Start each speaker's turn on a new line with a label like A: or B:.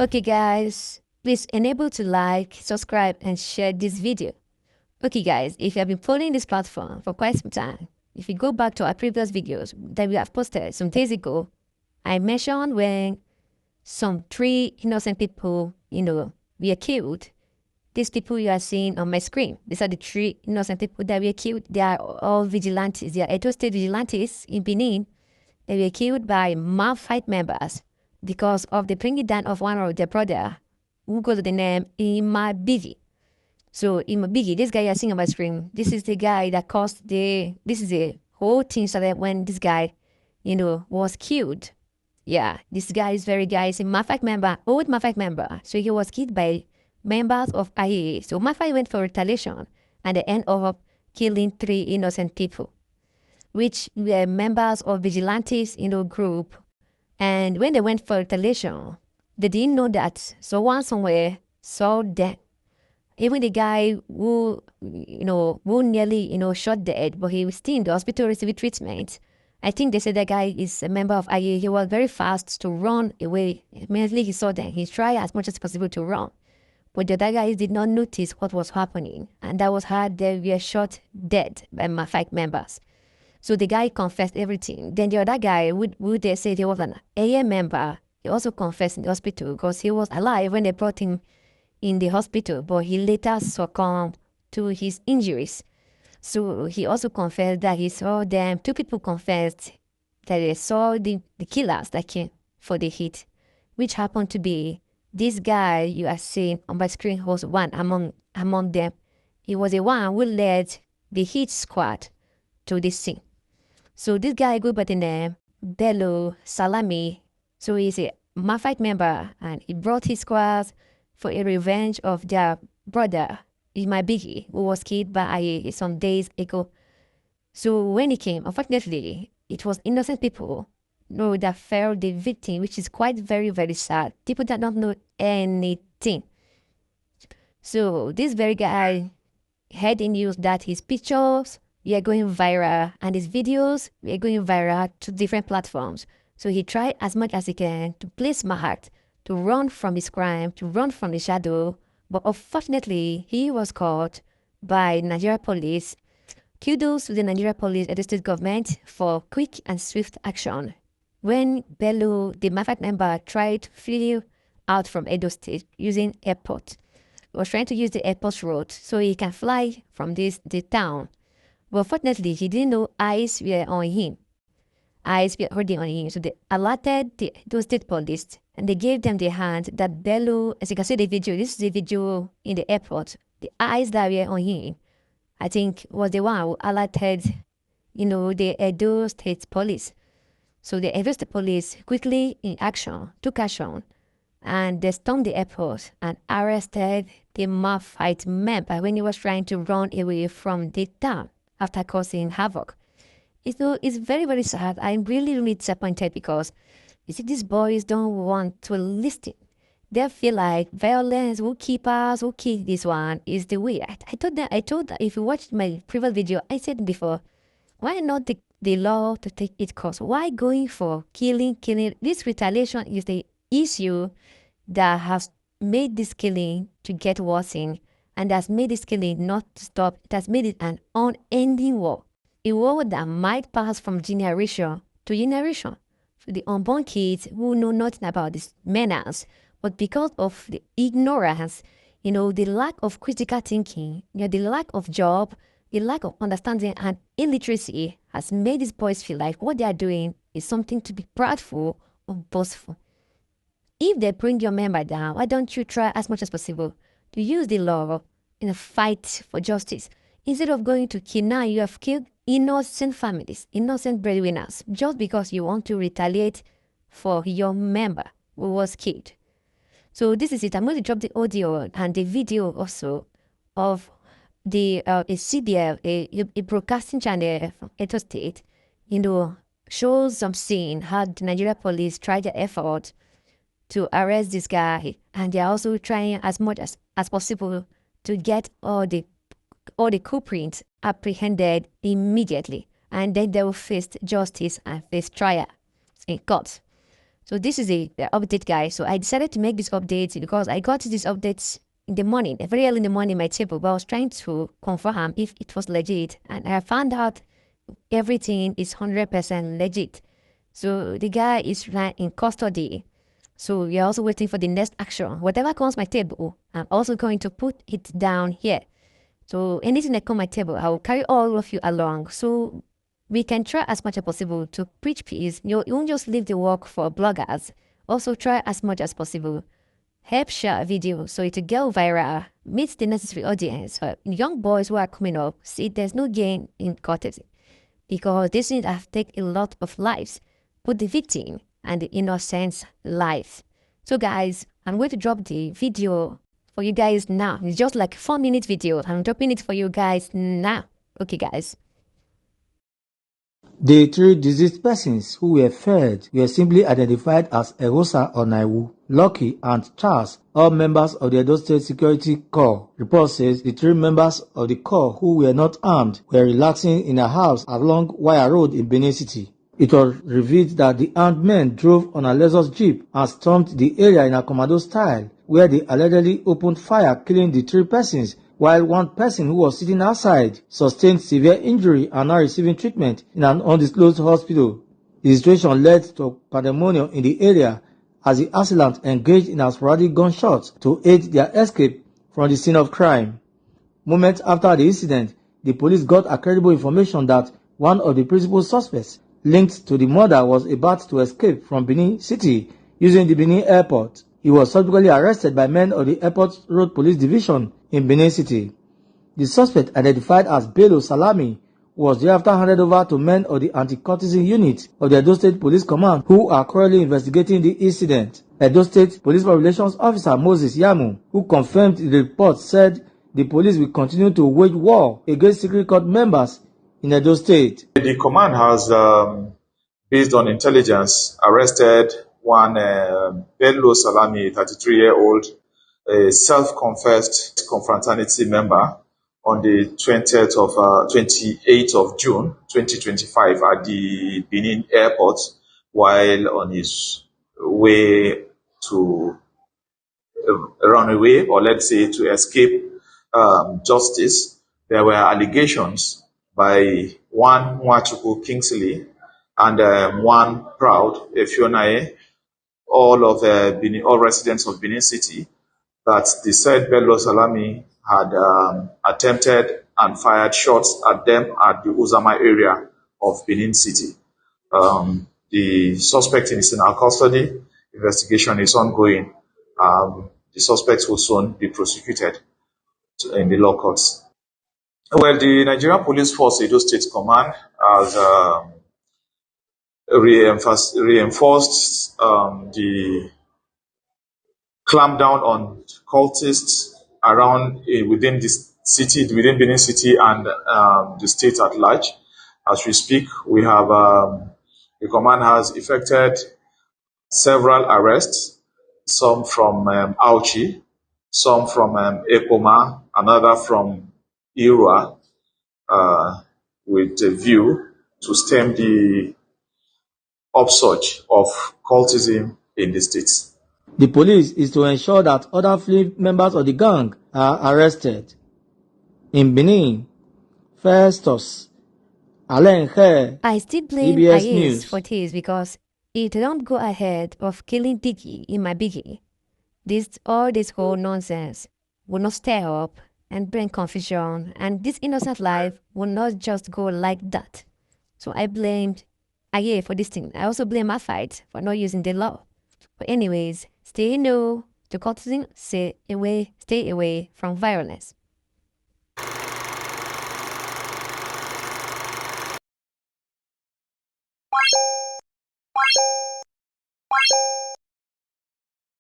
A: Okay guys, please enable to like, subscribe and share this video. Okay guys, if you have been following this platform for quite some time, if you go back to our previous videos that we have posted some days ago, I mentioned when some 3 innocent people, were killed. These people you are seeing on my screen, these are the 3 innocent people that were killed. They are all vigilantes. They are Edo State vigilantes in Benin. They were killed by Maphite members because of the bringing down of one of their brother who goes to the name Imabigi. So Imabigi, this guy you're seeing on my screen, this is the guy that caused this is the whole thing started when this guy, was killed. Yeah, this guy is a Maphite member, old Maphite member. So he was killed by members of IAA. So Maphite went for retaliation and they end up killing 3 innocent people, which were members of vigilantes, group. And when they went for retaliation, they didn't know that someone somewhere saw them. Even the guy who nearly, shot dead, but he was still in the hospital receiving treatment. I think they said that guy is a member of IA. He was very fast to run away. Immediately he saw them, he tried as much as possible to run. But the other guys did not notice what was happening. And that was how they were shot dead by Maphite members. So the guy confessed everything. Then the other guy, who they said he was an AA member, he also confessed in the hospital because he was alive when they brought him in the hospital, but he later succumbed to his injuries. So he also confessed that he saw them. 2 people confessed that they saw the killers that came for the hit, which happened to be this guy you are seeing on my screen was one among them. He was the one who led the hit squad to this scene. So this guy go by the name Bello Salami. So he's a Maphite member and he brought his squad for a revenge of their brother, Imabigi, who was killed by some days ago. So when he came, unfortunately, it was innocent people that fell the victim, which is quite very, very sad. People that don't know anything. So this very guy had in news that his pictures were going viral and his videos were going viral to different platforms. So he tried as much as he can to play smart, to run from his crime, to run from the shadow. But unfortunately, he was caught by Nigeria police. Kudos to the Nigeria police and the state government for quick and swift action. When Bello, the Maphite member, tried to flee out from Edo State using airport, he was trying to use the airport road so he can fly from the town. But fortunately, he didn't know eyes were on him. Eyes were already on him. So they alerted the Edo State police and they gave them the hand that Bello, as you can see the video, this is the video in the airport. The eyes that were on him, I think, was the one who alerted, the Edo State police. So the Edo State police quickly took action, and they stormed the airport and arrested the Maphite member when he was trying to run away from the town after causing havoc. It's very, very sad. I'm really, really disappointed because you see, these boys don't want to listen. They feel like violence will keep us, will keep this one is the way. I told that if you watched my previous video, I said before, why not the law to take its course? Why going for killing? This retaliation is the issue that has made this killing to get worse and has made this killing not to stop. It has made it an unending war. A war that might pass from generation to generation. For the unborn kids who know nothing about this menace, but because of the ignorance, the lack of critical thinking, the lack of job, the lack of understanding and illiteracy has made these boys feel like what they are doing is something to be proudful or boastful. If they bring your member down, why don't you try as much as possible to use the law in a fight for justice? Instead of going to kill, now you have killed innocent families, innocent breadwinners, just because you want to retaliate for your member who was killed. So this is it. I'm going to drop the audio and the video also of the a CBL, a broadcasting channel from Edo State, shows some scene how the Nigeria police tried their effort to arrest this guy, and they're also trying as much as possible to get all the culprits apprehended immediately, and then they will face justice and face trial in court. So this is the update, guys. So I decided to make this update because I got this update in the morning, very early in the morning, my table, but I was trying to confirm if it was legit, and I found out everything is 100% legit. So the guy is right in custody. So we are also waiting for the next action. Whatever comes my table, I'm also going to put it down here. So anything that comes my table, I will carry all of you along. So we can try as much as possible to preach peace. You won't just leave the work for bloggers. Also try as much as possible. Help share a video so it will go viral. Meet the necessary audience. Young boys who are coming up, see there's no gain in courtesy, because this thing have taken a lot of lives, both the victim and the innocent's life. So guys, I'm going to drop the video for you guys now. It's just like 4-minute video. I'm dropping it for you guys now. Okay, guys.
B: The 3 deceased persons who were fed were simply identified as Erosa Onaiwu, Lucky, and Charles, all members of the Edo State Security Corps. Report says the 3 members of the Corps who were not armed were relaxing in a house along Wire Road in Benin City. It was revealed that the armed men drove on a Lexus Jeep and stormed the area in a commando style, where they allegedly opened fire, killing the 3 persons, while 1 person who was sitting outside sustained severe injury and now receiving treatment in an undisclosed hospital. The situation led to pandemonium in the area as the assailants engaged in a sporadic gunshots to aid their escape from the scene of crime. Moments after the incident, the police got a credible information that one of the principal suspects linked to the murder was about to escape from Benin City using the Benin airport. He was subsequently arrested by men of the Airport Road Police Division in Benin City. The suspect, identified as Bello Salami, was thereafter handed over to men of the anti-courtesan unit of the Edo State Police Command, who are currently investigating the incident. Edo State Police Relations Officer Moses Yamu, who confirmed the report, said the police will continue to wage war against secret court members in Edo State.
C: The command has, based on intelligence, arrested one Bello Salami, 33-year-old, a self-confessed confraternity member, on the 28th of June 2025 at the Benin airport while on his way to run away, or let's say to escape justice. There were allegations by one Nwachukwu Kingsley and one Proud Efionaye, all residents of Benin City, that the said Bello Salami had attempted and fired shots at them at the Uzama area of Benin City. The suspect is in our custody. Investigation is ongoing. The suspects will soon be prosecuted in the law courts. Well, the Nigerian Police Force Edo State Command has reinforced the clampdown on cultists around within the city, within Benin City, and the state at large. As we speak, we have the command has effected several arrests, some from Auchi, some from Ekoma, another from Irua, with a view to stem the upsurge of cultism in the states.
B: The police is to ensure that other fleeing members of the gang are arrested. In Benin, Festus Alenhe,
A: I still blame
B: EBS
A: IAs
B: News.
A: for this because it don't go ahead of killing Diggy in my biggie. All this whole nonsense will not stir up and bring confusion, and this innocent life will not just go like that. So I blamed IA for this thing. I also blame Maphite for not using the law. But anyways, stay no to courtesan, stay away from violence.